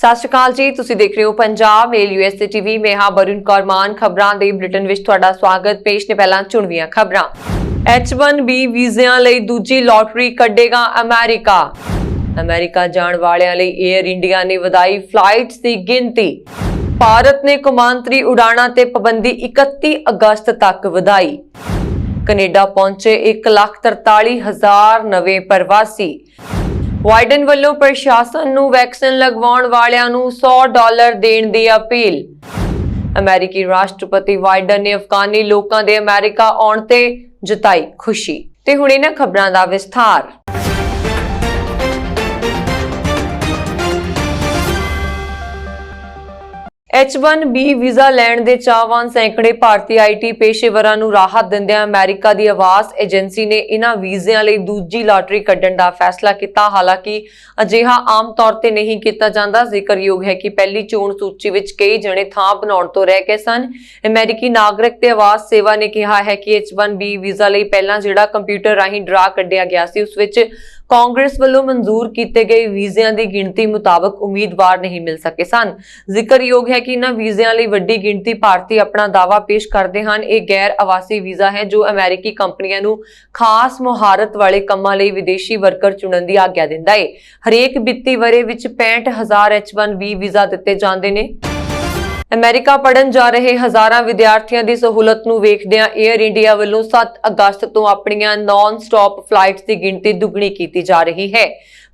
ਸਤਿ ਸ਼੍ਰੀ ਅਕਾਲ ਜੀ, ਤੁਸੀਂ ਦੇਖ ਰਹੇ ਹੋ ਪੰਜਾਬ ਮੇਲ USA TV। ਮੈਂ ਹਾਂ ਬरुण कौर मान। ਖਬਰਾਂ ਦੇ ਬੁਲੇਟਿਨ ਵਿੱਚ ਤੁਹਾਡਾ ਸਵਾਗਤ। ਪੇਸ਼ ਨੇ ਪਹਿਲਾਂ ਚੁਣਵੀਆਂ ਖਬਰਾਂ। H1B ਵੀਜ਼ਿਆਂ ਲਈ ਦੂਜੀ ਲੋਟਰੀ ਕੱਢੇਗਾ ਅਮਰੀਕਾ। ਅਮਰੀਕਾ ਜਾਣ ਵਾਲਿਆਂ ਲਈ 에ਅਰ ਇੰਡੀਆ ਨੇ ਵਧਾਈ ਫਲਾਈਟਸ ਦੀ ਗਿਣਤੀ। ਭਾਰਤ ਨੇ ਕੌਮਾਂਤਰੀ ਉਡਾਣਾਂ ਤੇ ਪਾਬੰਦੀ 31 ਅਗਸਤ ਤੱਕ ਵਧਾਈ। ਕੈਨੇਡਾ ਪਹੁੰਚੇ 1,43,000 ਨਵੇਂ ਪ੍ਰਵਾਸੀ। ਵਾਈਡਨ ਵੱਲੋਂ ਪ੍ਰਸ਼ਾਸਨ ਨੂੰ ਵੈਕਸੀਨ ਲਗਵਾਉਣ ਵਾਲਿਆਂ ਨੂੰ $100 ਦੇਣ ਦੀ ਅਪੀਲ। ਅਮਰੀਕੀ ਰਾਸ਼ਟਰਪਤੀ ਵਾਈਡਨ ਨੇ ਅਫਗਾਨੀ ਲੋਕਾਂ ਦੇ ਅਮਰੀਕਾ ਆਉਣ ਤੇ ਜਤਾਈ ਖੁਸ਼ੀ। ਤੇ ਹੁਣ ਇਹਨਾਂ ਖਬਰਾਂ ਦਾ ਵਿਸਥਾਰ। H1B ਵੀਜ਼ਾ ਲੈਣ ਦੇ ਚਾਹਵਾਨ ਸੈਂਕੜੇ ਭਾਰਤੀ IT ਪੇਸ਼ੇਵਰਾਂ ਨੂੰ ਰਾਹਤ ਦਿੰਦਿਆਂ ਅਮਰੀਕਾ ਦੀ ਆਵਾਸ ਏਜੰਸੀ ਨੇ ਇਹਨਾਂ ਵੀਜ਼ਿਆਂ ਲਈ ਦੂਜੀ ਲਾਟਰੀ ਕੱਢਣ ਦਾ ਫੈਸਲਾ ਕੀਤਾ। ਹਾਲਾਂਕਿ ਅਜਿਹਾ ਆਮ ਤੌਰ ਤੇ ਨਹੀਂ ਕੀਤਾ ਜਾਂਦਾ। ਜ਼ਿਕਰਯੋਗ ਹੈ ਕਿ ਪਹਿਲੀ ਚੋਣ ਸੂਚੀ ਵਿੱਚ ਕਈ ਜਣੇ ਥਾਂ ਬਣਾਉਣ ਤੋਂ ਰਹਿ ਗਏ ਸਨ। ਅਮਰੀਕੀ ਨਾਗਰਿਕ ਤੇ ਆਵਾਸ ਸੇਵਾ ਨੇ ਕਿਹਾ ਹੈ ਕਿ H1B ਵੀਜ਼ਾ ਲਈ ਪਹਿਲਾਂ ਜਿਹੜਾ ਕੰਪਿਊਟਰ ਰਾਹੀਂ ਡਰਾ ਕੱਢਿਆ ਗਿਆ ਸੀ, ਉਸ ਵਿੱਚ ਕਾਂਗਰਸ ਵੱਲੋਂ ਮਨਜ਼ੂਰ ਕੀਤੇ ਗਏ ਵੀਜ਼ਿਆਂ ਦੀ ਗਿਣਤੀ ਮੁਤਾਬਕ ਉਮੀਦਵਾਰ ਨਹੀਂ ਮਿਲ ਸਕੇ ਸਨ। ਜ਼ਿਕਰਯੋਗ ਹੈ ਕਿ ਇਹਨਾਂ ਵੀਜ਼ਿਆਂ ਲਈ ਵੱਡੀ ਗਿਣਤੀ ਭਾਰਤੀ ਆਪਣਾ ਦਾਅਵਾ ਪੇਸ਼ ਕਰਦੇ ਹਨ। ਇਹ ਗੈਰ ਆਵਾਸੀ ਵੀਜ਼ਾ ਹੈ ਜੋ ਅਮਰੀਕੀ ਕੰਪਨੀਆਂ ਨੂੰ ਖਾਸ ਮੁਹਾਰਤ ਵਾਲੇ ਕੰਮਾਂ ਲਈ ਵਿਦੇਸ਼ੀ ਵਰਕਰ ਚੁਣਨ ਦੀ ਆਗਿਆ ਦਿੰਦਾ ਹੈ। ਹਰੇਕ ਵਿੱਤੀ ਵਰ੍ਹੇ ਵਿੱਚ 65,000 H1B ਵੀਜ਼ਾ ਦਿੱਤੇ ਜਾਂਦੇ ਨੇ। ਅਮਰੀਕਾ ਪੜਨ ਜਾ ਰਹੇ ਹਜ਼ਾਰਾਂ ਵਿਦਿਆਰਥੀਆਂ ਦੀ ਸਹੂਲਤ ਨੂੰ ਵੇਖਦਿਆਂ 에ਅਰ ਇੰਡੀਆ ਵੱਲੋਂ 7 ਅਗਸਤ ਤੋਂ ਆਪਣੀਆਂ ਨਾਨ ਸਟਾਪ ਫਲਾਈਟਸ ਦੀ ਗਿਣਤੀ ਦੁੱਗਣੀ ਕੀਤੀ ਜਾ ਰਹੀ ਹੈ।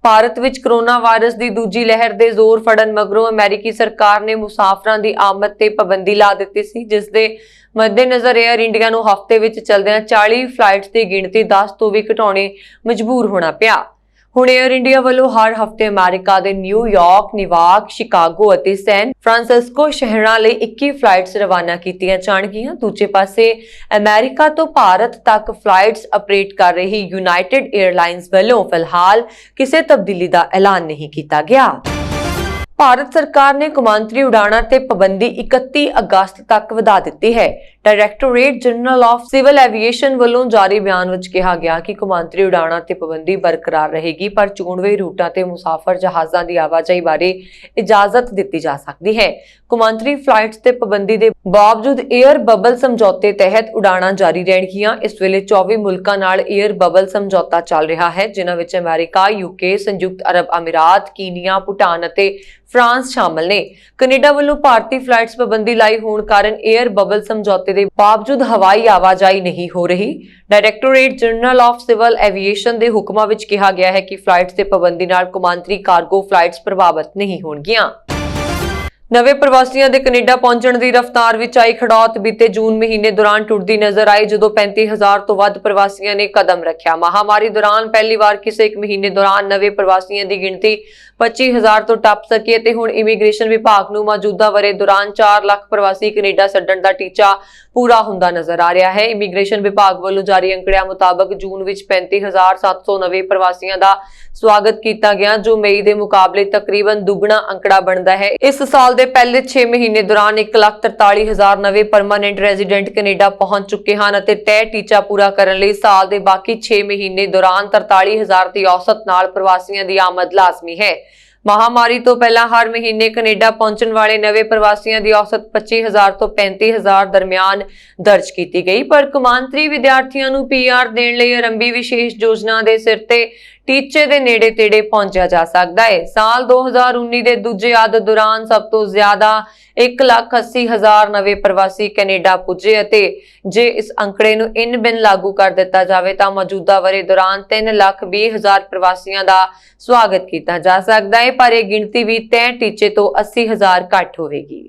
ਭਾਰਤ ਵਿੱਚ ਕੋਰੋਨਾ ਵਾਇਰਸ ਦੀ ਦੂਜੀ ਲਹਿਰ ਦੇ ਜ਼ੋਰ ਫੜਨ ਮਗਰੋਂ ਅਮਰੀਕੀ ਸਰਕਾਰ ਨੇ ਮੁਸਾਫਰਾਂ ਦੀ ਆਮਦ ਤੇ ਪਾਬੰਦੀ ਲਾ ਦਿੱਤੀ ਸੀ, ਜਿਸ ਦੇ ਮੱਦੇਨਜ਼ਰ 에ਅਰ ਇੰਡੀਆ ਨੂੰ ਹਫ਼ਤੇ ਵਿੱਚ ਚੱਲਦਿਆਂ 40 ਫਲਾਈਟਸ ਦੀ ਗਿਣਤੀ 10 ਤੋਂ ਵੀ ਘਟਾਉਣੇ ਮਜਬੂਰ ਹੋਣਾ ਪਿਆ। ਹੁਣ 에ਅਰ ਇੰਡੀਆ ਵੱਲੋਂ ਹਰ ਹਫ਼ਤੇ ਅਮਰੀਕਾ ਦੇ ਨਿਊਯਾਰਕ, ਨਿਵਾਕ, ਸ਼ਿਕਾਗੋ ਅਤੇ ਸੈਨ ਫਰਾਂਸਿਸਕੋ ਸ਼ਹਿਰਾਂ ਲਈ 21 ਫਲਾਈਟਸ ਰਵਾਨਾ ਕੀਤੀਆਂ ਜਾਣਗੀਆਂ। ਦੂਜੇ ਪਾਸੇ ਅਮਰੀਕਾ ਤੋਂ ਭਾਰਤ ਤੱਕ ਫਲਾਈਟਸ ਆਪਰੇਟ ਕਰ ਰਹੀ ਯੂਨਾਈਟਿਡ 에ਅਰਲਾਈਨਸ ਵੱਲੋਂ ਫਿਲਹਾਲ ਕਿਸੇ ਤਬਦੀਲੀ ਦਾ ਐਲਾਨ ਨਹੀਂ ਕੀਤਾ ਗਿਆ। ਭਾਰਤ ਸਰਕਾਰ ਨੇ ਕੌਮਾਂਤਰੀ ਉਡਾਣਾਂ ਤੇ ਪਾਬੰਦੀ 31 ਅਗਸਤ ਤੱਕ ਵਧਾ ਦਿੱਤੀ ਹੈ। Directorate general of civil aviation ਵੱਲੋਂ ਜਾਰੀ ਬਿਆਨ ਵਿੱਚ ਕਿਹਾ ਗਿਆ ਕਿ ਕੌਮਾਂਤਰੀ ਉਡਾਣਾਂ ਤੇ ਪਾਬੰਦੀ ਬਰਕਰਾਰ ਰਹੇਗੀ, ਪਰ ਚੋਣਵੇਂ ਰੂਟਾਂ ਤੇ ਮੁਸਾਫਰ ਜਹਾਜ਼ਾਂ ਦੀ ਆਵਾਜਾਈ ਬਾਰੇ ਇਜਾਜ਼ਤ ਦਿੱਤੀ ਜਾ ਸਕਦੀ ਹੈ। ਕੌਮਾਂਤਰੀ ਫਲਾਈਟਸ ਤੇ ਪਾਬੰਦੀ ਦੇ ਬਾਵਜੂਦ 에ਅਰ ਬਬਲ ਸਮਝੌਤੇ ਤਹਿਤ ਉਡਾਣਾਂ ਜਾਰੀ ਰਹਿਣਗੀਆਂ। ਇਸ ਵੇਲੇ 24 ਮੁਲਕਾਂ ਨਾਲ 에ਅਰ ਬਬਲ ਸਮਝੌਤਾ ਚੱਲ ਰਿਹਾ ਹੈ, ਜਿਨ੍ਹਾਂ ਵਿੱਚ ਅਮਰੀਕਾ, UK, ਸੰਯੁਕਤ ਅਰਬ ਅਮੀਰਾਤ, ਕੀਨੀਆ, ਭੂਟਾਨ ਅਤੇ ਫਰਾਂਸ ਸ਼ਾਮਲ ਨੇ। ਕੈਨੇਡਾ ਵੱਲੋਂ ਭਾਰਤੀ ਫਲਾਈਟਸ ਪਾਬੰਦੀ ਲਾਈ ਹੋਣ ਕਾਰਨ 에ਅਰ ਬਬਲ ਸਮਝੌਤੇ ਦੇ ਬਾਵਜੂਦ ਹਵਾਈ ਆਵਾਜਾਈ ਨਹੀਂ ਹੋ ਰਹੀ। Directorate general of civil aviation ਦੇ ਹੁਕਮਾਂ ਵਿੱਚ ਕਿਹਾ ਗਿਆ ਹੈ ਕਿ ਫਲਾਈਟਸ ਤੇ ਪਾਬੰਦੀ ਨਾਲ ਕੌਮਾਂਤਰੀ ਕਾਰਗੋ ਫਲਾਈਟਸ ਪ੍ਰਭਾਵਿਤ ਨਹੀਂ ਹੋਣਗੀਆਂ। ਨਵੇਂ ਪ੍ਰਵਾਸੀਆਂ ਦੇ ਕੈਨੇਡਾ ਪਹੁੰਚਣ ਦੀ ਰਫ਼ਤਾਰ ਵਿੱਚ ਆਈ ਖੜੌਤ ਬੀਤੇ ਜੂਨ ਮਹੀਨੇ ਦੌਰਾਨ ਟੁੱਟਦੀ ਨਜ਼ਰ ਆਈ, ਜਦੋਂ 35,000 ਤੋਂ ਵੱਧ ਪ੍ਰਵਾਸੀਆਂ ਨੇ ਕਦਮ ਰੱਖਿਆ। ਮਹਾਮਾਰੀ ਦੌਰਾਨ ਪਹਿਲੀ ਵਾਰ ਕਿਸੇ ਇੱਕ ਮਹੀਨੇ ਦੌਰਾਨ ਨਵੇਂ ਪ੍ਰਵਾਸੀਆਂ ਦੀ ਗਿਣਤੀ 25,000 ਤੋਂ ਟੱਪ ਸਕੀ ਅਤੇ ਹੁਣ ਇਮੀਗ੍ਰੇਸ਼ਨ ਵਿਭਾਗ ਨੂੰ ਮੌਜੂਦਾ ਵਰ੍ਹੇ ਦੌਰਾਨ 4 ਲੱਖ ਪ੍ਰਵਾਸੀ ਕੈਨੇਡਾ ਛੱਡਣ ਦਾ ਟੀਚਾ ਪੂਰਾ ਹੁੰਦਾ ਨਜ਼ਰ ਆ ਰਿਹਾ ਹੈ। ਇਮੀਗ੍ਰੇਸ਼ਨ ਵਿਭਾਗ ਵੱਲੋਂ ਜਾਰੀ ਅੰਕੜਿਆਂ ਮੁਤਾਬਕ ਜੂਨ ਵਿੱਚ 35,700 ਨਵੇਂ ਪ੍ਰਵਾਸੀਆਂ ਦਾ ਸਵਾਗਤ ਕੀਤਾ ਗਿਆ, ਜੋ ਮਈ ਦੇ ਮੁਕਾਬਲੇ ਤਕਰੀਬਨ ਦੁੱਗਣਾ ਅੰਕੜਾ ਬਣਦਾ ਹੈ। ਇਸ ਸਾਲ ਦੇ ਪਹਿਲੇ 6 ਮਹੀਨੇ ਦੌਰਾਨ 1,43,000 ਨਵੇਂ ਪਰਮਾਨੈਂਟ ਰੈਜ਼ੀਡੈਂਟ ਕੈਨੇਡਾ ਪਹੁੰਚ ਚੁੱਕੇ ਹਨ ਅਤੇ ਤੈਅ ਟੀਚਾ ਪੂਰਾ ਕਰਨ ਲਈ ਸਾਲ ਦੇ ਬਾਕੀ 6 ਮਹੀਨੇ ਦੌਰਾਨ 43,000 ਦੀ ਔਸਤ ਨਾਲ ਪ੍ਰਵਾਸੀਆਂ ਦੀ ਆਮਦ ਲਾਜ਼ਮੀ ਹੈ। ਮਹਾਮਾਰੀ ਤੋਂ ਪਹਿਲਾਂ ਹਰ ਮਹੀਨੇ ਕੈਨੇਡਾ ਪਹੁੰਚਣ ਵਾਲੇ ਨਵੇਂ ਪ੍ਰਵਾਸੀਆਂ ਦੀ ਔਸਤ 25,000 ਤੋਂ 35,000 ਦਰਮਿਆਨ ਦਰਜ ਕੀਤੀ ਗਈ, ਪਰ ਕੌਮਾਂਤਰੀ ਵਿਦਿਆਰਥੀਆਂ ਨੂੰ PR ਦੇਣ ਲਈ ਆਰੰਭੀ ਵਿਸ਼ੇਸ਼ ਯੋਜਨਾ ਦੇ ਸਿਰ ਤੇ ਟੀਚੇ ਦੇ ਨੇੜੇ ਤੇੜੇ ਪਹੁੰਚਿਆ ਜਾ ਸਕਦਾ ਹੈ। ਸਾਲ 2019 ਦੇ ਦੂਜੇ ਅੱਧ ਦੌਰਾਨ ਸਭ ਤੋਂ ਜ਼ਿਆਦਾ 1,80,000 ਨਵੇਂ ਪ੍ਰਵਾਸੀ ਕੈਨੇਡਾ ਪੁੱਜੇ ਅਤੇ ਜੇ ਇਸ ਅੰਕੜੇ ਨੂੰ ਇਨ ਬਿਨ ਲਾਗੂ ਕਰ ਦਿੱਤਾ ਜਾਵੇ ਤਾਂ ਮੌਜੂਦਾ ਵਰ੍ਹੇ ਦੌਰਾਨ 3,20,000 ਪ੍ਰਵਾਸੀਆਂ ਦਾ ਸਵਾਗਤ ਕੀਤਾ ਜਾ ਸਕਦਾ ਹੈ, ਪਰ ਇਹ ਗਿਣਤੀ ਵੀ ਤੈਅ ਟੀਚੇ ਤੋਂ 80,000 ਘੱਟ ਹੋਵੇਗੀ।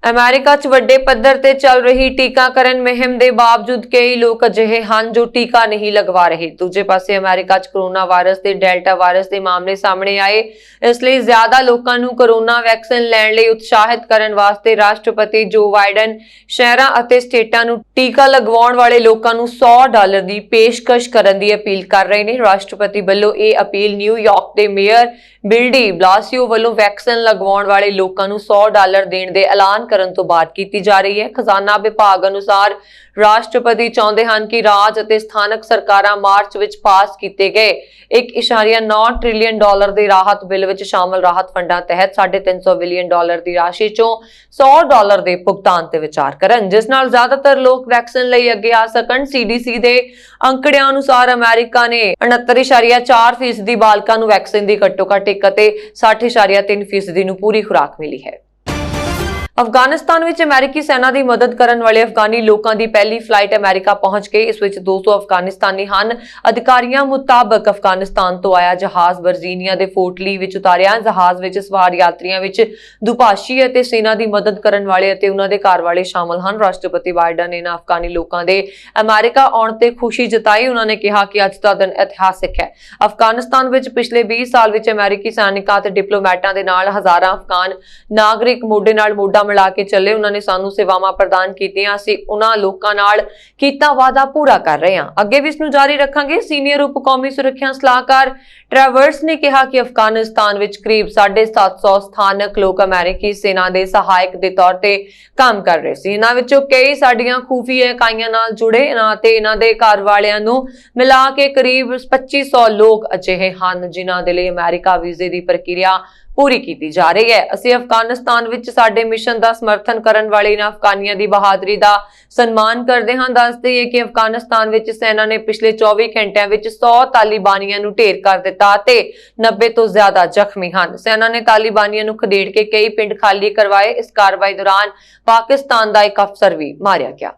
ਅਮਰੀਕਾ 'ਚ ਵੱਡੇ ਪੱਧਰ ਤੇ ਚੱਲ ਰਹੀ ਟੀਕਾਕਰਨ ਮੁਹਿੰਮ ਦੇ ਬਾਵਜੂਦ ਕਈ ਲੋਕ ਅਜਿਹੇ ਹਨ ਜੋ ਟੀਕਾ ਨਹੀਂ ਲਗਵਾ ਰਹੇ। ਦੂਜੇ ਪਾਸੇ ਅਮਰੀਕਾ 'ਚ ਕੋਰੋਨਾ ਵਾਇਰਸ ਤੇ ਡੈਲਟਾ ਵਾਇਰਸ ਦੇ ਮਾਮਲੇ ਸਾਹਮਣੇ ਆਏ, ਇਸ ਲਈ ਜ਼ਿਆਦਾ ਲੋਕਾਂ ਨੂੰ ਕੋਰੋਨਾ ਵੈਕਸੀਨ ਲੈਣ ਲਈ ਉਤਸ਼ਾਹਿਤ ਕਰਨ ਵਾਸਤੇ ਰਾਸ਼ਟਰਪਤੀ ਜੋ ਬਾਈਡਨ ਸ਼ਹਿਰਾਂ ਅਤੇ ਸਟੇਟਾਂ ਨੂੰ ਟੀਕਾ ਲਗਵਾਉਣ ਵਾਲੇ ਲੋਕਾਂ ਨੂੰ $100 ਦੀ ਪੇਸ਼ਕਸ਼ ਕਰਨ ਦੀ ਅਪੀਲ ਕਰ ਰਹੇ ਨੇ। ਰਾਸ਼ਟਰਪਤੀ ਵੱਲੋਂ ਇਹ ਅਪੀਲ ਨਿਊਯਾਰਕ ਦੇ ਮੇਅਰ ਬਿਲਡੀ ਬਲਾਸੀਓ ਵੱਲੋਂ ਵੈਕਸੀਨ ਲਗਵਾਉਣ ਵਾਲੇ ਲੋਕਾਂ ਨੂੰ $100 ਦੇਣ ਦੇ ਐਲਾਨ ਕਰਨ ਤੋਂ ਬਾਅਦ ਕੀਤੀ ਜਾ ਰਹੀ ਹੈ। ਖਜ਼ਾਨਾ ਵਿਭਾਗ ਅਨੁਸਾਰ ਰਾਸ਼ਟਰਪਤੀ ਚਾਹੁੰਦੇ ਹਨ ਕਿ ਰਾਜ ਅਤੇ ਸਥਾਨਕ ਸਰਕਾਰਾਂ ਮਾਰਚ ਵਿੱਚ ਪਾਸ ਕੀਤੇ ਗਏ $1.9 ਟ੍ਰਿਲੀਅਨ ਦੇ ਰਾਹਤ ਬਿੱਲ ਵਿੱਚ ਸ਼ਾਮਲ ਰਾਹਤ ਫੰਡਾਂ ਤਹਿਤ $350 ਬਿਲੀਅਨ ਦੀ ਰਾਸ਼ੀ ਚੋਂ $100 ਦੇ ਭੁਗਤਾਨ ਤੇ ਵਿਚਾਰ ਕਰਨ, ਜਿਸ ਨਾਲ ਜ਼ਿਆਦਾਤਰ ਲੋਕ ਵੈਕਸੀਨ ਲਈ ਅੱਗੇ ਆ ਸਕਣ। CDC ਦੇ ਅੰਕੜਿਆਂ ਅਨੁਸਾਰ ਅਮਰੀਕਾ ਨੇ 69.4% ਬਾਲਕਾਂ ਨੂੰ ਵੈਕਸੀਨ ਦੀ ਘੱਟੋ-ਘੱਟ ਅਤੇ 60.3% ਨੂੰ ਪੂਰੀ ਖੁਰਾਕ ਮਿਲੀ ਹੈ। ਅਫਗਾਨਿਸਤਾਨ ਵਿੱਚ ਅਮਰੀਕੀ ਸੈਨਾ ਦੀ ਮਦਦ ਕਰਨ ਵਾਲੇ ਅਫਗਾਨੀ ਲੋਕਾਂ ਦੀ ਪਹਿਲੀ ਫਲਾਈਟ ਅਮਰੀਕਾ ਪਹੁੰਚ ਗਈ। ਇਸ ਵਿੱਚ 200 ਅਫਗਾਨਿਸਤਾਨੀ ਹਨ। ਅਧਿਕਾਰੀਆਂ ਮੁਤਾਬਕ ਅਫਗਾਨਿਸਤਾਨ ਤੋਂ ਆਇਆ ਜਹਾਜ਼ ਵਰਜੀਨੀਆ ਦੇ ਫੋਰਟ ਲੀ ਵਿੱਚ ਉਤਾਰਿਆ। ਜਹਾਜ਼ ਵਿੱਚ ਸਵਾਰ ਯਾਤਰੀਆਂ ਵਿੱਚ ਦੁਭਾਸ਼ੀ ਅਤੇ ਸੈਨਾ ਦੀ ਮਦਦ ਕਰਨ ਵਾਲੇ ਅਤੇ ਉਹਨਾਂ ਦੇ ਘਰ ਵਾਲੇ ਸ਼ਾਮਲ ਹਨ। ਰਾਸ਼ਟਰਪਤੀ ਬਾਈਡਨ ਨੇ ਇਹਨਾਂ ਅਫਗਾਨੀ ਲੋਕਾਂ ਦੇ ਅਮਰੀਕਾ ਆਉਣ ਤੇ ਖੁਸ਼ੀ ਜਤਾਈ। ਉਹਨਾਂ ਨੇ ਕਿਹਾ ਕਿ ਅੱਜ ਦਾ ਦਿਨ ਇਤਿਹਾਸਿਕ ਹੈ। ਅਫਗਾਨਿਸਤਾਨ ਵਿੱਚ ਪਿਛਲੇ 20 ਸਾਲ ਵਿੱਚ ਅਮਰੀਕੀ ਸੈਨਿਕਾਂ ਅਤੇ ਡਿਪਲੋਮੈਟਾਂ ਦੇ ਨਾਲ ਹਜ਼ਾਰਾਂ ਅਫਗਾਨ ਨਾਗਰਿਕ ਮੋਢੇ ਨਾਲ ਮੋਢਾ ਮਿਲਾ ਕੇ ਚੱਲੇ। ਉਹਨਾਂ ਨੇ ਸਾਨੂੰ ਸੇਵਾਵਾਂ ਪ੍ਰਦਾਨ ਕੀਤੀਆਂ। ਅਸੀਂ ਉਹਨਾਂ ਲੋਕਾਂ ਨਾਲ ਕੀਤਾ ਵਾਅਦਾ ਪੂਰਾ ਕਰ ਰਹੇ ਹਾਂ, ਅੱਗੇ ਵੀ ਇਸ ਨੂੰ ਜਾਰੀ ਰੱਖਾਂਗੇ। ਸੀਨੀਅਰ ਉਪ ਕੌਮੀ ਸੁਰੱਖਿਆ ਸਲਾਹਕਾਰ ਟਰੈਵਰਸ ਨੇ ਕਿਹਾ ਕਿ ਅਫਗਾਨਿਸਤਾਨ ਵਿੱਚ ਕਰੀਬ 750 ਸਥਾਨਕ ਲੋਕ ਅਮਰੀਕੀ ਸੈਨਾ ਦੇ ਸਹਾਇਕ ਦੇ ਤੌਰ ਤੇ ਕੰਮ ਕਰ ਰਹੇ ਸੀ। ਇਹਨਾਂ ਵਿੱਚੋਂ ਕਈ ਸਾਡੀਆਂ ਖੂਫੀਆ ਇਕਾਈਆਂ ਨਾਲ ਜੁੜੇ ਅਤੇ ਇਹਨਾਂ ਦੇ ਘਰ ਵਾਲਿਆਂ ਨੂੰ ਮਿਲਾ ਕੇ ਕਰੀਬ 2500 ਲੋਕ ਅਜਿਹੇ ਹਨ ਜਿਨ੍ਹਾਂ ਦੇ ਲਈ ਅਮਰੀਕਾ ਵੀਜ਼ੇ ਦੀ ਪ੍ਰਕਿਰਿਆ ਪੂਰੀ ਕੀਤੀ ਜਾ ਰਹੀ ਹੈ। ਅਸੀਂ ਅਫਗਾਨਿਸਤਾਨ ਵਿੱਚ ਸਾਡੇ ਮਿਸ਼ਨ ਦਾ ਸਮਰਥਨ ਕਰਨ ਵਾਲੇ ਇਹਨਾਂ ਅਫਗਾਨੀਆਂ ਦੀ ਬਹਾਦਰੀ ਦਾ ਸਨਮਾਨ ਕਰਦੇ ਹਾਂ। ਦੱਸ ਦਈਏ ਕਿ ਅਫਗਾਨਿਸਤਾਨ ਵਿੱਚ ਸੈਨਾ ਨੇ ਪਿਛਲੇ 24 ਘੰਟਿਆਂ ਵਿੱਚ 100 ਤਾਲਿਬਾਨੀਆਂ ਨੂੰ ਢੇਰ ਕਰ ਦਿੱਤਾ ਤੇ 90 ਤੋਂ ਜ਼ਿਆਦਾ ਜ਼ਖਮੀ ਹਨ। ਸੈਨਾ ਨੇ ਤਾਲਿਬਾਨੀਆਂ ਨੂੰ ਖਦੇੜ ਕੇ ਕਈ ਪਿੰਡ ਖਾਲੀ ਕਰਵਾਏ। ਇਸ ਕਾਰਵਾਈ ਦੌਰਾਨ ਪਾਕਿਸਤਾਨ ਦਾ ਇੱਕ ਅਫਸਰ ਵੀ ਮਾਰਿਆ ਗਿਆ।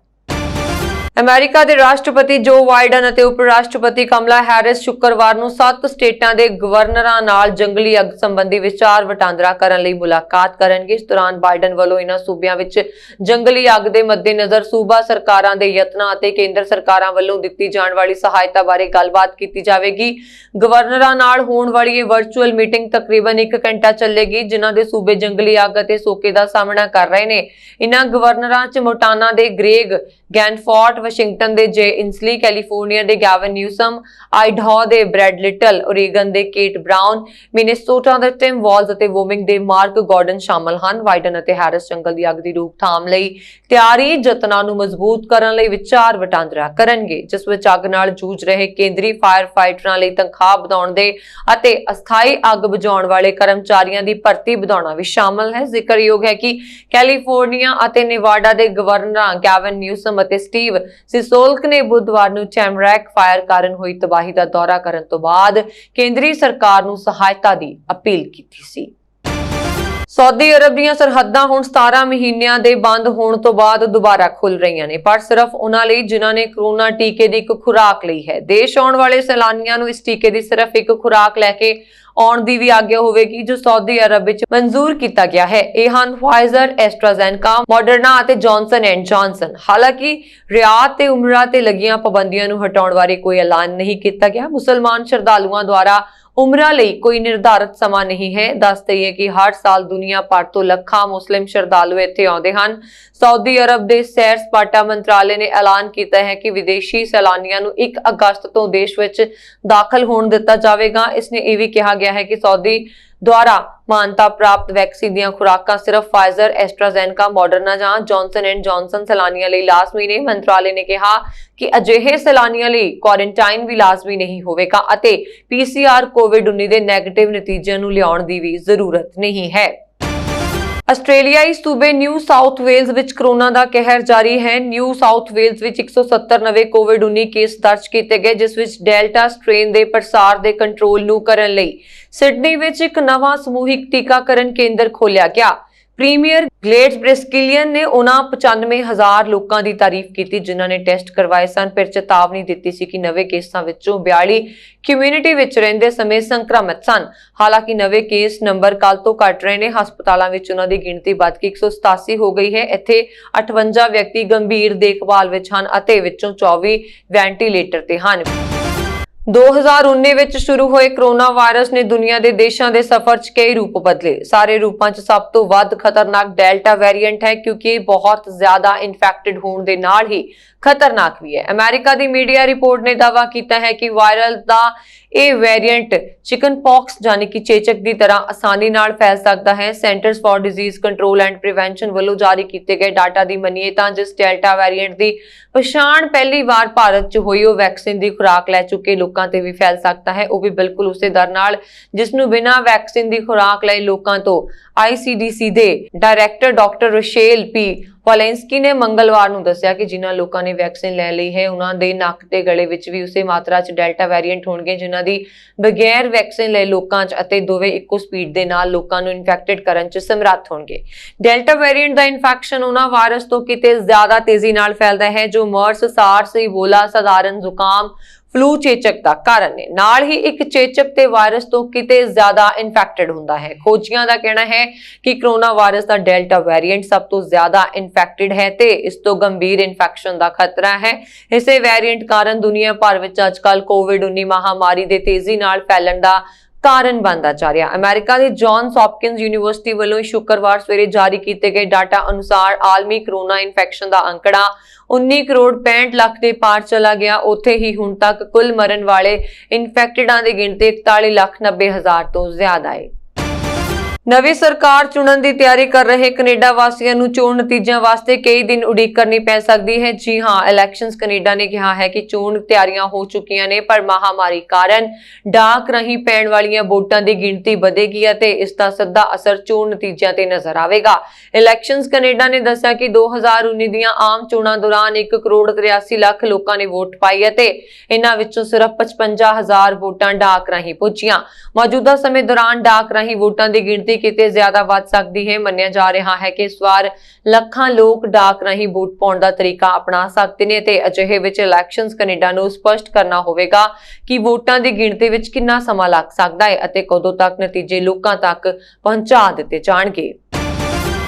ਅਮਰੀਕਾ ਦੇ ਰਾਸ਼ਟਰਪਤੀ ਜੋ ਬਾਈਡਨ ਅਤੇ ਉਪ ਰਾਸ਼ਟਰਪਤੀ ਕਮਲਾ ਹੈਰਿਸ ਸ਼ੁੱਕਰਵਾਰ ਨੂੰ 7 ਸਟੇਟਾਂ ਦੇ ਗਵਰਨਰਾਂ ਨਾਲ ਜੰਗਲੀ ਅੱਗ ਸੰਬੰਧੀ ਵਿਚਾਰ ਵਟਾਂਦਰਾ ਕਰਨ ਲਈ ਮੁਲਾਕਾਤ ਕਰਨਗੇ। ਇਸ ਦੌਰਾਨ ਬਾਈਡਨ ਵੱਲੋਂ ਇਹਨਾਂ ਸੂਬਿਆਂ ਵਿੱਚ ਜੰਗਲੀ ਅੱਗ ਦੇ ਮੱਦੇਨਜ਼ਰ ਸੂਬਾ ਸਰਕਾਰਾਂ ਦੇ ਯਤਨਾਂ ਅਤੇ ਕੇਂਦਰ ਸਰਕਾਰਾਂ ਵੱਲੋਂ ਦਿੱਤੀ ਜਾਣ ਵਾਲੀ ਸਹਾਇਤਾ ਬਾਰੇ ਗੱਲਬਾਤ ਕੀਤੀ ਜਾਵੇਗੀ। ਗਵਰਨਰਾਂ ਨਾਲ ਹੋਣ ਵਾਲੀ ਇਹ ਵਰਚੁਅਲ ਮੀਟਿੰਗ ਤਕਰੀਬਨ 1 ਘੰਟਾ ਚੱਲੇਗੀ, ਜਿਨ੍ਹਾਂ ਦੇ ਸੂਬੇ ਜੰਗਲੀ ਅੱਗ ਅਤੇ ਸੋਕੇ ਦਾ ਸਾਹਮਣਾ ਕਰ ਰਹੇ ਨੇ। ਇਹਨਾਂ ਗਵਰਨਰਾਂ 'ਚ ਮੋਂਟਾਨਾ ਦੇ ਗ੍ਰੇਗ ਗੈਨਫੋਰਟ, ਵਾਸ਼ਿੰਗਟਨ ਦੇ ਜੇ ਇੰਸਲੀ, ਕੈਲੀਫੋਰਨੀਆ ਦੇ ਗੈਵਨ ਨਿਊਸਮ, ਆਈਡਾਹੋ ਦੇ ਬ੍ਰੈਡ ਲਿਟਲ, ਓਰੇਗਨ ਦੇ ਕੇਟ ਬਰਾਊਨ, ਮਿਨੇਸੋਟਾ ਦੇ ਟਿਮ ਵਾਲਜ਼ ਅਤੇ ਵੋਮਿੰਗ ਦੇ ਮਾਰਕ ਗਾਰਡਨ ਸ਼ਾਮਲ ਹਨ। ਬਾਈਡਨ ਅਤੇ ਹੈਰਿਸ ਜੰਗਲ ਦੀ ਅੱਗ ਦੀ ਰੋਕਥਾਮ ਲਈ ਤਿਆਰੀ ਯਤਨਾਂ ਨੂੰ ਮਜ਼ਬੂਤ ਕਰਨ ਲਈ ਵਿਚਾਰ ਵਟਾਂਦਰਾ ਕਰਨਗੇ, ਜਿਸ ਵਿੱਚ ਅੱਗ ਨਾਲ ਜੂਝ ਰਹੇ ਕੇਂਦਰੀ ਫਾਇਰ ਫਾਈਟਰਾਂ ਲਈ ਤਨਖਾਹ ਵਧਾਉਣ ਦੇ ਅਤੇ ਅਸਥਾਈ ਅੱਗ ਬੁਝਾਉਣ ਵਾਲੇ ਕਰਮਚਾਰੀਆਂ ਦੀ ਭਰਤੀ ਵਧਾਉਣਾ ਵੀ ਸ਼ਾਮਲ ਹੈ। ਜ਼ਿਕਰਯੋਗ ਹੈ ਕਿ ਕੈਲੀਫੋਰਨੀਆ ਅਤੇ ਨੇਵਾਡਾ ਦੇ ਗਵਰਨਰਾਂ ਗੈਵਨ ਨਿਊਸਮ ਅਤੇ ਸਟੀਵ ਸਿਸੋਲਕ ਨੇ ਬੁੱਧਵਾਰ ਨੂੰ ਟੈਮਰੈਕ ਫਾਇਰ ਕਾਰਨ ਹੋਈ ਤਬਾਹੀ ਦਾ ਦੌਰਾ ਕਰਨ ਤੋਂ ਬਾਅਦ ਕੇਂਦਰੀ ਸਰਕਾਰ ਨੂੰ ਸਹਾਇਤਾ ਦੀ ਅਪੀਲ ਕੀਤੀ ਸੀ। ਸਾਊਦੀ ਅਰਬ ਦੀਆਂ ਸਰਹੱਦਾਂ ਹੁਣ 17 ਮਹੀਨਿਆਂ ਦੇ ਬੰਦ ਹੋਣ ਤੋਂ ਬਾਅਦ ਦੁਬਾਰਾ ਖੁੱਲ ਰਹੀਆਂ ਨੇ, ਪਰ ਸਿਰਫ ਉਹਨਾਂ ਲਈ ਜਿਨ੍ਹਾਂ ਨੇ ਕੋਰੋਨਾ ਟੀਕੇ ਦੀ ਇੱਕ ਖੁਰਾਕ ਲਈ ਹੈ। ਦੇਸ਼ ਆਉਣ ਵਾਲੇ ਸੈਲਾਨੀਆਂ ਨੂੰ ਇਸ ਟੀਕੇ ਦੀ ਸਿਰਫ ਇੱਕ ਖੁਰਾਕ ਲੈ ਕੇ ਆਉਣ ਦੀ ਵੀ ਆਗਿਆ ਹੋਵੇਗੀ, ਜੋ ਸਾਊਦੀ ਅਰਬ ਵਿੱਚ ਮਨਜ਼ੂਰ ਕੀਤਾ ਗਿਆ ਹੈ। ਇਹ ਹਨ ਫਾਈਜ਼ਰ, ਐਸਟਰਾਜ਼ੈਨਕਾ, ਮੋਡਰਨਾ ਅਤੇ ਜੌਨਸਨ ਐਂਡ ਜੌਨਸਨ। ਹਾਲਾਂਕਿ ਰਿਆਤ ਤੇ ਉਮਰਾ ਤੇ ਲੱਗੀਆਂ ਪਾਬੰਦੀਆਂ ਨੂੰ ਹਟਾਉਣ ਬਾਰੇ ਕੋਈ ਐਲਾਨ ਨਹੀਂ ਕੀਤਾ ਗਿਆ। ਮੁਸਲਮਾਨ ਸ਼ਰਧਾਲੂਆਂ ਦੁਆਰਾ ਉਮਰਾ ਲਈ ਕੋਈ ਨਿਰਧਾਰਤ ਸਮਾਂ ਨਹੀਂ ਹੈ। ਦੱਸ ਦਈਏ ਕਿ ਹਰ ਸਾਲ ਦੁਨੀਆ ਭਰ ਤੋਂ ਲੱਖਾਂ ਮੁਸਲਿਮ ਸ਼ਰਧਾਲੂ ਇੱਥੇ ਆਉਂਦੇ ਹਨ। ਸਾਊਦੀ ਅਰਬ ਦੇ ਸੈਰ ਸਪਾਟਾ ਮੰਤਰਾਲੇ ਨੇ ਐਲਾਨ ਕੀਤਾ ਹੈ ਕਿ ਵਿਦੇਸ਼ੀ ਸੈਲਾਨੀਆਂ ਨੂੰ 1 ਅਗਸਤ ਤੋਂ ਦੇਸ਼ ਵਿੱਚ ਦਾਖਲ ਹੋਣ ਦਿੱਤਾ ਜਾਵੇਗਾ। ਇਸ ਨੇ ਇਹ ਵੀ ਕਿਹਾ ਗਿਆ ਹੈ ਕਿ ਸਾਊਦੀ ਦੁਆਰਾ ਮਾਨਤਾ ਪ੍ਰਾਪਤ ਵੈਕਸੀਨ ਦੀਆਂ ਖੁਰਾਕਾਂ ਸਿਰਫ ਫਾਈਜ਼ਰ, ਐਸਟਰਾਜ਼ੈਨਕਾ, ਮੋਡਰਨਾ ਜਾਂ ਜੌਨਸਨ ਐਂਡ ਜੌਨਸਨ ਸੈਲਾਨੀਆਂ ਲਈ ਲਾਜ਼ਮੀ ਨੇ। ਮੰਤਰਾਲੇ ਨੇ ਕਿਹਾ ਕਿ ਅਜਿਹੇ ਸੈਲਾਨੀਆਂ ਲਈ ਕੁਆਰੰਟਾਈਨ ਵੀ ਲਾਜ਼ਮੀ ਨਹੀਂ ਹੋਵੇਗਾ ਅਤੇ PCR ਕੋਵਿਡ-19 ਦੇ ਨੈਗੇਟਿਵ ਨਤੀਜਿਆਂ ਨੂੰ ਲਿਆਉਣ ਦੀ ਵੀ ਜ਼ਰੂਰਤ ਨਹੀਂ ਹੈ। ਆਸਟ੍ਰੇਲੀਆਈ ਸੂਬੇ ਨਿਊ ਸਾਊਥ ਵੇਲਜ਼ ਵਿੱਚ ਕੋਰੋਨਾ ਦਾ ਕਹਿਰ ਜਾਰੀ ਹੈ। ਨਿਊ ਸਾਊਥ ਵੇਲਜ਼ ਵਿੱਚ 170 ਨਵੇਂ ਕੋਵਿਡ-19 ਕੇਸ ਦਰਜ ਕੀਤੇ ਗਏ, ਜਿਸ ਵਿੱਚ ਡੈਲਟਾ ਸਟ੍ਰੇਨ ਦੇ ਪ੍ਰਸਾਰ ਦੇ ਕੰਟਰੋਲ ਨੂੰ ਕਰਨ ਲਈ ਸਿਡਨੀ ਵਿੱਚ ਇੱਕ ਨਵਾਂ ਸਮੂਹਿਕ ਟੀਕਾਕਰਨ ਕੇਂਦਰ ਖੋਲ੍ਹਿਆ ਗਿਆ। ਪ੍ਰੀਮੀਅਰ ਗਲੇਡਸ ਬ੍ਰਿਸਕਿਲੀਅਨ ਨੇ ਉਹਨਾਂ 95,000 ਲੋਕਾਂ ਦੀ ਤਾਰੀਫ ਕੀਤੀ ਜਿਨ੍ਹਾਂ ਨੇ ਟੈਸਟ ਕਰਵਾਏ ਸਨ, ਪਰ ਚੇਤਾਵਨੀ ਦਿੱਤੀ ਸੀ ਕਿ ਨਵੇਂ ਕੇਸਾਂ ਵਿੱਚੋਂ 42 ਕਮਿਊਨਿਟੀ ਵਿੱਚ ਰਹਿੰਦੇ ਸਮੇਂ ਸੰਕਰਮਿਤ ਸਨ। ਹਾਲਾਂਕਿ ਨਵੇਂ ਕੇਸ ਨੰਬਰ ਕੱਲ ਤੋਂ ਘਟ ਰਹੇ ਨੇ। ਹਸਪਤਾਲਾਂ ਵਿੱਚ ਉਹਨਾਂ ਦੀ ਗਿਣਤੀ ਵੱਧ ਕੇ 187 ਹੋ ਗਈ ਹੈ। ਇੱਥੇ 58 ਵਿਅਕਤੀ ਗੰਭੀਰ ਦੇਖਭਾਲ ਵਿੱਚ ਹਨ ਅਤੇ ਵਿੱਚੋਂ 24 ਵੈਂਟੀਲੇਟਰ ਤੇ ਹਨ। 2019 ਵਿੱਚ ਸ਼ੁਰੂ ਹੋਏ ਕੋਰੋਨਾ ਵਾਇਰਸ ਨੇ ਦੁਨੀਆ ਦੇ ਦੇਸ਼ਾਂ ਦੇ ਸਫ਼ਰ 'ਚ ਕਈ ਰੂਪ ਬਦਲੇ। ਸਾਰੇ ਰੂਪਾਂ 'ਚ ਸਭ ਤੋਂ ਵੱਧ ਖਤਰਨਾਕ ਡੈਲਟਾ ਵੇਰੀਐਂਟ ਹੈ, ਕਿਉਂਕਿ ਇਹ ਬਹੁਤ ਜ਼ਿਆਦਾ ਇਨਫੈਕਟਡ ਹੋਣ ਦੇ ਨਾਲ ਹੀ ਖਤਰਨਾਕ ਵੀ ਹੈ। ਅਮਰੀਕਾ ਦੀ ਮੀਡੀਆ ਰਿਪੋਰਟ ਨੇ ਦਾਅਵਾ ਕੀਤਾ ਹੈ ਕਿ ਵਾਇਰਲ ਦਾ ਇਹ ਵੇਰੀਐਂਟ ਚਿਕਨਪੌਕਸ ਯਾਨੀ ਕਿ ਚੇਚਕ ਦੀ ਤਰ੍ਹਾਂ ਆਸਾਨੀ ਨਾਲ ਫੈਲ ਸਕਦਾ ਹੈ। Centers for disease control and prevention ਵੱਲੋਂ ਜਾਰੀ ਕੀਤੇ ਗਏ ਡਾਟਾ ਦੀ ਮੰਨੀਏ ਤਾਂ ਜਿਸ ਡੈਲਟਾ ਵੇਰੀਐਂਟ ਦੀ ਪਛਾਣ ਪਹਿਲੀ ਵਾਰ ਭਾਰਤ 'ਚ ਹੋਈ, ਉਹ ਵੈਕਸੀਨ ਦੀ ਖੁਰਾਕ ਲੈ ਚੁੱਕੇ ਲੋਕਾਂ ਤੇ ਵੀ ਫੈਲ ਸਕਦਾ ਹੈ, ਉਹ ਵੀ ਬਿਲਕੁਲ ਉਸੇ ਦਰ ਨਾਲ ਜਿਸ ਨੂੰ ਬਿਨਾਂ ਵੈਕਸੀਨ ਦੀ ਖੁਰਾਕ ਲਏ ਲੋਕਾਂ ਤੋਂ ICDC ਦੇ ਡਾਇਰੈਕਟਰ ਡਾਕਟਰ ਰਸ਼ੇਲ ਪੀ ਵਾਲੈਂਸਕੀ ਨੇ ਮੰਗਲਵਾਰ ਨੂੰ ਦੱਸਿਆ ਕਿ ਜਿਨ੍ਹਾਂ ਲੋਕਾਂ ਨੇ ਵੈਕਸੀਨ ਲੈ ਲਈ ਹੈ ਉਹਨਾਂ ਦੇ ਨੱਕ ਤੇ ਗਲੇ ਵਿੱਚ ਵੀ ਉਸੇ ਮਾਤਰਾ 'ਚ ਡੈਲਟਾ ਵੇਰੀਐਂਟ ਹੋਣਗੇ ਜਿਨ੍ਹਾਂ ਦੀ ਬਗੈਰ ਵੈਕਸੀਨ ਲਏ ਲੋਕਾਂ 'ਚ, ਅਤੇ ਦੋਵੇਂ ਇੱਕੋ ਸਪੀਡ ਦੇ ਨਾਲ ਲੋਕਾਂ ਨੂੰ ਇਨਫੈਕਟਡ ਕਰਨ 'ਚ ਸਮਰੱਥ ਹੋਣਗੇ। ਡੈਲਟਾ ਵੇਰੀਐਂਟ ਦਾ ਇਨਫੈਕਸ਼ਨ ਉਹਨਾਂ ਵਾਇਰਸ ਤੋਂ ਕਿਤੇ ਜ਼ਿਆਦਾ ਤੇਜ਼ੀ ਨਾਲ ਫੈਲਦਾ ਹੈ ਜੋ ਮਰਸ, ਸਾਰਸ, ਇਬੋਲਾ, ਸਾਧਾਰਨ ਜ਼ੁਕਾਮ, ਫਲੂ ਚੇਚਕ ਦਾ ਕਾਰਨ ਹੈ। ਨਾਲ ਹੀ ਇੱਕ ਚੇਚਕ ਤੇ ਵਾਇਰਸ ਤੋਂ ਕਿਤੇ ਜ਼ਿਆਦਾ ਇਨਫੈਕਟਡ ਹੁੰਦਾ ਹੈ। ਖੋਜੀਆਂ ਦਾ ਕਹਿਣਾ ਹੈ ਕਿ ਕਰੋਨਾ ਵਾਇਰਸ ਦਾ ਡੈਲਟਾ ਵੇਰੀਐਂਟ ਸਭ ਤੋਂ ਜ਼ਿਆਦਾ ਇਨਫੈਕਟਡ ਹੈ ਤੇ ਇਸ ਤੋਂ ਗੰਭੀਰ ਇਨਫੈਕਸ਼ਨ ਦਾ ਖਤਰਾ ਹੈ। ਇਸੇ ਵੇਰੀਐਂਟ ਕਾਰਨ ਦੁਨੀਆ ਭਰ ਵਿੱਚ ਅੱਜਕੱਲ ਕੋਵਿਡ-19 ਮਹਾਮਾਰੀ ਦੇ ਤੇਜ਼ੀ ਨਾਲ ਫੈਲਣ ਦਾ ਕਾਰਨ ਬਣਦਾ ਜਾ ਰਿਹਾ। ਅਮਰੀਕਾ ਦੇ ਜੌਨਸ ਹੌਪਕਿੰਸ ਯੂਨੀਵਰਸਿਟੀ ਵੱਲੋਂ ਸ਼ੁੱਕਰਵਾਰ ਸਵੇਰੇ ਜਾਰੀ ਕੀਤੇ ਗਏ ਡਾਟਾ ਅਨੁਸਾਰ ਆਲਮੀ ਕਰੋਨਾ ਇਨਫੈਕਸ਼ਨ ਦਾ ਅੰਕੜਾ 19 ਕਰੋੜ 65 ਲੱਖ ਦੇ ਪਾਰ ਚਲਾ ਗਿਆ। ਉੱਥੇ ਹੀ ਹੁਣ ਤੱਕ ਕੁੱਲ ਮਰਨ ਵਾਲੇ ਇਨਫੈਕਟਡਾਂ ਦੀ ਗਿਣਤੀ 41 ਲੱਖ 90 ਹਜ਼ਾਰ ਤੋਂ ਜ਼ਿਆਦਾ ਹੈ। ਨਵੀਂ ਸਰਕਾਰ ਚੁਣਨ ਦੀ ਤਿਆਰੀ ਕਰ ਰਹੇ ਕੈਨੇਡਾ ਵਾਸੀਆਂ ਨੂੰ ਚੋਣ ਨਤੀਜਿਆਂ ਵਾਸਤੇ ਕਈ ਦਿਨ ਉਡੀਕ ਕਰਨੀ ਪੈ ਸਕਦੀ ਹੈ। ਜੀ ਹਾਂ, ਇਲੈਕਸ਼ਨਸ ਕੈਨੇਡਾ ਨੇ ਕਿਹਾ ਹੈ ਕਿ ਚੋਣ ਤਿਆਰੀਆਂ ਹੋ ਚੁੱਕੀਆਂ ਨੇ, ਪਰ ਮਹਾਮਾਰੀ ਕਾਰਨ ਡਾਕ ਰਾਹੀਂ ਪੈਣ ਵਾਲੀਆਂ ਵੋਟਾਂ ਦੀ ਗਿਣਤੀ ਵਧੇਗੀ ਅਤੇ ਇਸ ਦਾ ਸਿੱਧਾ ਅਸਰ ਚੋਣ ਨਤੀਜਿਆਂ ਤੇ ਨਜ਼ਰ ਆਵੇਗਾ। ਇਲੈਕਸ਼ਨਸ ਕੈਨੇਡਾ ਨੇ ਦੱਸਿਆ ਕਿ 2019 ਦੀਆਂ ਆਮ ਚੋਣਾਂ ਦੌਰਾਨ 1 ਕਰੋੜ 83 ਲੱਖ ਲੋਕਾਂ ਨੇ ਵੋਟ ਪਾਈ ਅਤੇ ਇਹਨਾਂ ਵਿੱਚੋਂ ਸਿਰਫ 55,000 ਵੋਟਾਂ ਡਾਕ ਰਾਹੀਂ ਪਹੁੰਚੀਆਂ। ਮੌਜੂਦਾ ਸਮੇਂ ਦੌਰਾਨ ਡਾਕ ਰਾਹੀਂ ਵੋਟਾਂ ਦੀ ਗਿਣਤੀ ਕਿਤੇ ਜ਼ਿਆਦਾ ਵੱਧ ਸਕਦੀ ਹੈ। ਮੰਨਿਆ ਜਾ ਰਿਹਾ ਹੈ ਕਿ ਇਸ ਵਾਰ ਲੱਖਾਂ ਲੋਕ ਡਾਕ ਰਾਹੀਂ ਵੋਟ ਪਾਉਣ ਦਾ ਤਰੀਕਾ ਅਪਣਾ ਸਕਦੇ ਨੇ ਤੇ ਅਜਿਹੇ ਵਿੱਚ ਇਲੈਕਸ਼ਨਸ ਕੈਨੇਡਾ ਨੂੰ ਸਪਸ਼ਟ ਕਰਨਾ ਹੋਵੇਗਾ ਕਿ ਵੋਟਾਂ ਦੀ ਗਿਣਤੀ ਵਿੱਚ ਕਿੰਨਾ ਸਮਾਂ ਲੱਗ ਸਕਦਾ ਹੈ ਅਤੇ ਕਦੋਂ ਤੱਕ ਨਤੀਜੇ ਲੋਕਾਂ ਤੱਕ ਪਹੁੰਚਾ ਦਿੱਤੇ ਜਾਣਗੇ।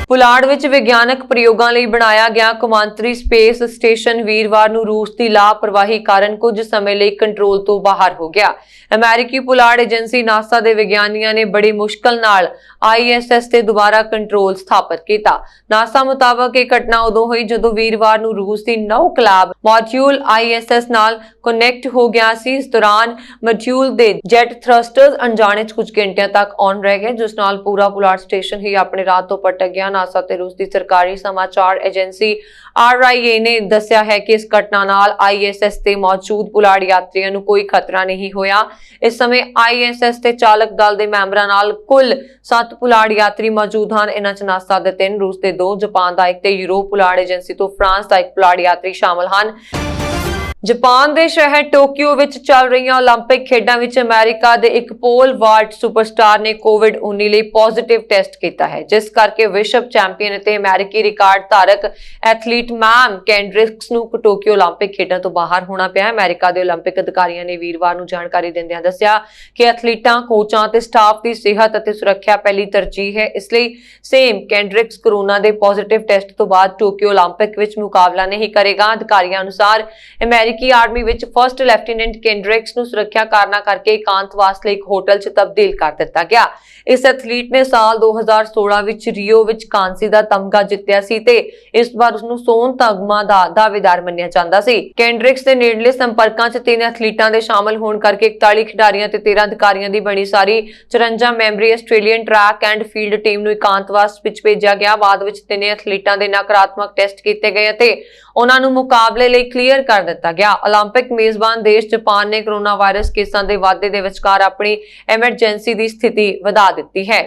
ਪੁਲਾੜ ਵਿੱਚ ਵਿਗਿਆਨਕ ਪ੍ਰਯੋਗਾਂ ਲਈ ਬਣਾਇਆ ਗਿਆ ਕੌਮਾਂਤਰੀ ਸਪੇਸ ਸਟੇਸ਼ਨ ਵੀਰਵਾਰ ਨੂੰ ਰੂਸ ਦੀ ਲਾਪਰਵਾਹੀ ਕਾਰਨ ਕੁਝ ਸਮੇਂ ਲਈ ਕੰਟਰੋਲ ਤੋਂ ਬਾਹਰ ਹੋ ਗਿਆ। ਅਮਰੀਕੀ ਪੁਲਾੜ ਏਜੰਸੀ ਨਾਸਾ ਦੇ ਵਿਗਿਆਨੀਆਂ ਨੇ ਬੜੀ ਮੁਸ਼ਕਲ ਨਾਲ ISS ਤੇ ਦੁਬਾਰਾ ਕੰਟਰੋਲ ਸਥਾਪਿਤ ਕੀਤਾ। ਨਾਸਾ ਮੁਤਾਬਕ ਇਹ ਘਟਨਾ ਉਦੋਂ ਹੋਈ ਜਦੋਂ ਵੀਰਵਾਰ ਨੂੰ ਰੂਸ ਦੀ ਨੌ ਕਲਾਬ ਮੋਡਿਊਲ ISS ਨਾਲ ਕਨੈਕਟ ਹੋ ਗਿਆ ਸੀ। ਇਸ ਦੌਰਾਨ ਮੋਡਿਊਲ ਦੇ ਜੈਟ ਥਰਸਟਰਸ ਅਣਜਾਣੇ 'ਚ ਕੁਝ ਘੰਟਿਆਂ ਤੱਕ ਔਨ ਰਹਿ ਗਏ, ਜਿਸ ਨਾਲ ਪੂਰਾ ਪੁਲਾੜ ਸਟੇਸ਼ਨ ਹੀ ਆਪਣੇ ਰਾਹ ਤੋਂ ਭਟਕ ਗਿਆ। ਨਾਸਾ ਤੇ ਰੂਸ ਦੀ ਸਰਕਾਰੀ ਸਮਾਚਾਰ ਏਜੰਸੀ RIA ਨੇ ਦੱਸਿਆ ਹੈ ਕਿ ਇਸ ਘਟਨਾ ਨਾਲ ISS ਤੇ ਮੌਜੂਦ ਪੁਲਾੜ ਯਾਤਰੀਆਂ ਨੂੰ ਕੋਈ ਖਤਰਾ ਨਹੀਂ ਹੋਇਆ। ਇਸ ਸਮੇਂ ISS ਤੇ ਚਾਲਕ ਦਲ ਦੇ ਮੈਂਬਰਾਂ ਨਾਲ ਕੁੱਲ 7 ਪੁਲਾੜ ਯਾਤਰੀ ਮੌਜੂਦ ਹਨ। ਇਹਨਾਂ 'ਚ ਨਾਸਾ ਦੇ 3, ਰੂਸ ਦੇ 2, ਜਾਪਾਨ ਦਾ 1 ਤੇ ਯੂਰੋਪ ਪੁਲਾੜ ਏਜੰਸੀ ਤੋਂ ਫਰਾਂਸ ਦਾ 1 ਪੁਲਾੜ ਯਾਤਰੀ ਸ਼ਾਮਲ ਹਨ। ਜਾਪਾਨ ਦੇ ਸ਼ਹਿਰ ਟੋਕੀਓ ਵਿੱਚ ਚੱਲ ਰਹੀਆਂ 올림픽 ਖੇਡਾਂ ਵਿੱਚ ਅਮਰੀਕਾ ਦੇ ਇੱਕ ਪੋਲ ਵਾਲਟ ਸੁਪਰਸਟਾਰ ਨੇ ਕੋਵਿਡ-19 ਲਈ ਪੋਜ਼ਿਟਿਵ ਟੈਸਟ ਕੀਤਾ ਹੈ, ਜਿਸ ਕਰਕੇ ਵਿਸ਼ਵ ਚੈਂਪੀਅਨ ਅਤੇ ਅਮਰੀਕੀ ਰਿਕਾਰਡ ਧਾਰਕ ਐਥਲੀਟ ਮੈਮ ਕੈਂਡਰਿਕਸ ਨੂੰ ਟੋਕੀਓ 올림픽 ਖੇਡਾਂ ਤੋਂ ਬਾਹਰ ਹੋਣਾ ਪਿਆ। ਅਮਰੀਕਾ ਦੇ 올림픽 ਅਧਿਕਾਰੀਆਂ ਨੇ ਵੀਰਵਾਰ ਨੂੰ ਜਾਣਕਾਰੀ ਦਿੰਦਿਆਂ ਦੱਸਿਆ ਕਿ ਐਥਲੀਟਾਂ, ਕੋਚਾਂ ਅਤੇ ਸਟਾਫ ਦੀ ਸਿਹਤ ਅਤੇ ਸੁਰੱਖਿਆ ਪਹਿਲੀ ਤਰਜੀਹ ਹੈ। ਇਸ ਲਈ ਕੈਂਡਰਿਕਸ ਕੋਰੋਨਾ ਦੇ ਪੋਜ਼ਿਟਿਵ ਟੈਸਟ ਤੋਂ ਬਾਅਦ ਟੋਕੀਓ 올림픽 ਵਿੱਚ ਮੁਕਾਬਲਾ ਨਹੀਂ ਕਰੇਗਾ। ਅਧਿਕਾਰੀਆਂ ਅਨੁਸਾਰ ਅਮਰੀਕੀ ਆਰਮੀ ਵਿੱਚ ਫਰਸਟ ਲੈਫਟੀਨੈਂਟ ਕੈਂਡਰਿਕਸ ਨੂੰ ਸੁਰੱਖਿਆ ਕਾਰਨਾਂ ਕਰਕੇ ਇਕਾਂਤਵਾਸ ਲਈ ਇੱਕ ਹੋਟਲ 'ਚ ਤਬਦੀਲ ਕਰ ਦਿੱਤਾ ਗਿਆ। ਇਸ ਐਥਲੀਟ ਨੇ ਸਾਲ 2016 ਵਿੱਚ ਰੀਓ ਵਿੱਚ ਕਾਂਸੀ ਦਾ ਤਮਗਾ ਜਿੱਤਿਆ ਸੀ ਤੇ ਇਸ ਵਾਰ ਉਸਨੂੰ ਸੋਨ ਤਮਗਾ ਦਾ ਦਾਅਵੇਦਾਰ ਮੰਨਿਆ ਜਾਂਦਾ ਸੀ। ਕੈਂਡਰਿਕਸ ਦੇ ਨੇੜਲੇ ਸੰਪਰਕਾਂ 'ਚ 3 ਐਥਲੀਟਾਂ ਦੇ ਸ਼ਾਮਲ ਹੋਣ ਕਰਕੇ 41 ਖਿਡਾਰੀਆਂ ਤੇ 13 ਅਧਿਕਾਰੀਆਂ ਦੀ ਬਣੀ ਸਾਰੀ 54 memory Australian track and field team ਨੂੰ ਇਕਾਂਤਵਾਸ ਵਿੱਚ ਭੇਜਿਆ ਗਿਆ। ਬਾਅਦ ਵਿੱਚ 3 ਐਥਲੀਟਾਂ ਦੇ ਨਕਾਰਾਤਮਕ ਟੈਸਟ ਕੀਤੇ ਗਏ ਅਤੇ ਉਹਨਾਂ ਨੂੰ ਮੁਕਾਬਲੇ ਲਈ ਕਲੀਅਰ ਕਰ ਦਿੱਤਾ ਗਿਆ। 올림픽 ਮੇਜ਼ਬਾਨ ਦੇਸ਼ ਜਾਪਾਨ ਨੇ ਕੋਰੋਨਾ ਵਾਇਰਸ ਕੇਸਾਂ ਦੇ ਵਾਧੇ ਦੇ ਵਿਚਕਾਰ ਆਪਣੀ ਐਮਰਜੈਂਸੀ ਦੀ ਸਥਿਤੀ ਵਧਾ ਦਿੱਤੀ ਹੈ।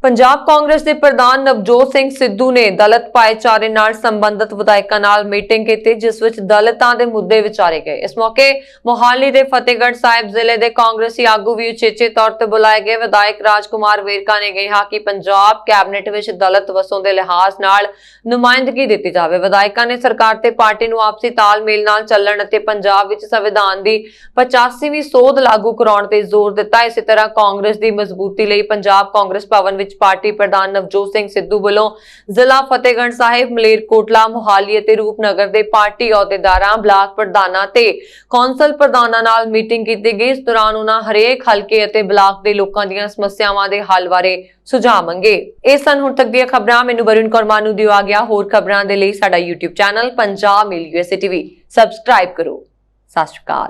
ਪੰਜਾਬ ਕਾਂਗਰਸ ਦੇ ਪ੍ਰਧਾਨ ਨਵਜੋਤ ਸਿੰਘ ਸਿੱਧੂ ਨੇ ਦਲਿਤ ਭਾਈਚਾਰੇ ਨਾਲ ਸੰਬੰਧਿਤ ਵਿਧਾਇਕਾਂ ਨਾਲ ਮੀਟਿੰਗ ਕੀਤੀ, ਜਿਸ ਵਿੱਚ ਦਲਿਤਾਂ ਦੇ ਮੁੱਦੇ ਵਿਚਾਰੇ ਗਏ। ਇਸ ਮੌਕੇ ਮੋਹਾਲੀ ਦੇ ਫਤਿਹਗੜ੍ਹ ਸਾਹਿਬ ਜ਼ਿਲ੍ਹੇ ਦੇ ਕਾਂਗਰਸੀ ਆਗੂ ਵੀ ਉਚੇਚੇ ਤੌਰ ਤੇ ਬੁਲਾਏ ਗਏ। ਵਿਧਾਇਕ ਰਾਜਕੁਮਾਰ ਵੇਰਕਾ ਨੇ ਕਿਹਾ ਕਿ ਪੰਜਾਬ ਕੈਬਨਿਟ ਵਿੱਚ ਦਲਿਤ ਵਸੋਂ ਦੇ ਲਿਹਾਜ਼ ਨਾਲ ਨੁਮਾਇੰਦਗੀ ਦਿੱਤੀ ਜਾਵੇ। ਵਿਧਾਇਕਾਂ ਨੇ ਸਰਕਾਰ ਤੇ ਪਾਰਟੀ ਨੂੰ ਆਪਸੀ ਤਾਲਮੇਲ ਨਾਲ ਚੱਲਣ ਅਤੇ ਪੰਜਾਬ ਵਿੱਚ ਸੰਵਿਧਾਨ ਦੀ 85ਵੀਂ ਸੋਧ ਲਾਗੂ ਕਰਾਉਣ ਤੇ ਜ਼ੋਰ ਦਿੱਤਾ। ਇਸੇ ਤਰ੍ਹਾਂ ਕਾਂਗਰਸ ਦੀ ਮਜ਼ਬੂਤੀ ਲਈ ਪੰਜਾਬ ਕਾਂਗਰਸ ਭਵਨ ਵਿੱਚ ਵਿੱਚ ਪਾਰਟੀ ਪ੍ਰਧਾਨ ਨਵਜੋਤ ਸਿੰਘ ਸਿੱਧੂ ਵੱਲੋਂ ਜ਼ਿਲ੍ਹਾ ਫਤਿਹਗੜ੍ਹ ਸਾਹਿਬ, ਮਲੇਰਕੋਟਲਾ, ਮੁਹਾਲੀ ਅਤੇ ਰੂਪਨਗਰ ਦੇ ਪਾਰਟੀ ਅਹੁਦੇਦਾਰਾਂ, ਬਲਾਕ ਪ੍ਰਧਾਨਾਂ ਤੇ ਕੌਂਸਲ ਪ੍ਰਧਾਨਾਂ ਨਾਲ ਮੀਟਿੰਗ ਕੀਤੀ ਗਈ। ਇਸ ਦੌਰਾਨ ਉਹਨਾਂ ਹਰੇਕ ਹਲਕੇ ਅਤੇ ਬਲਾਕ ਦੇ ਲੋਕਾਂ ਦੀਆਂ ਸਮੱਸਿਆਵਾਂ ਦੇ ਹੱਲ ਬਾਰੇ ਸੁਝਾਅ ਮੰਗੇ। ਇਹ ਸਨ ਹੁਣ ਤੱਕ ਦੀਆਂ ਖਬਰਾਂ। ਮੈਨੂੰ ਵਰੁਣ ਕੌਰ ਨੂੰ ਦਿਓ ਆ ਗਿਆ। ਹੋਰ ਖਬਰਾਂ ਦੇ ਲਈ ਸਾਡਾ YouTube ਚੈਨਲ ਪੰਜਾਬ ਮੇਲ USA TV ਸਬਸਕ੍ਰਾਈਬ ਕਰੋ। ਸਤਿ ਸ਼੍ਰੀ ਅਕਾਲ।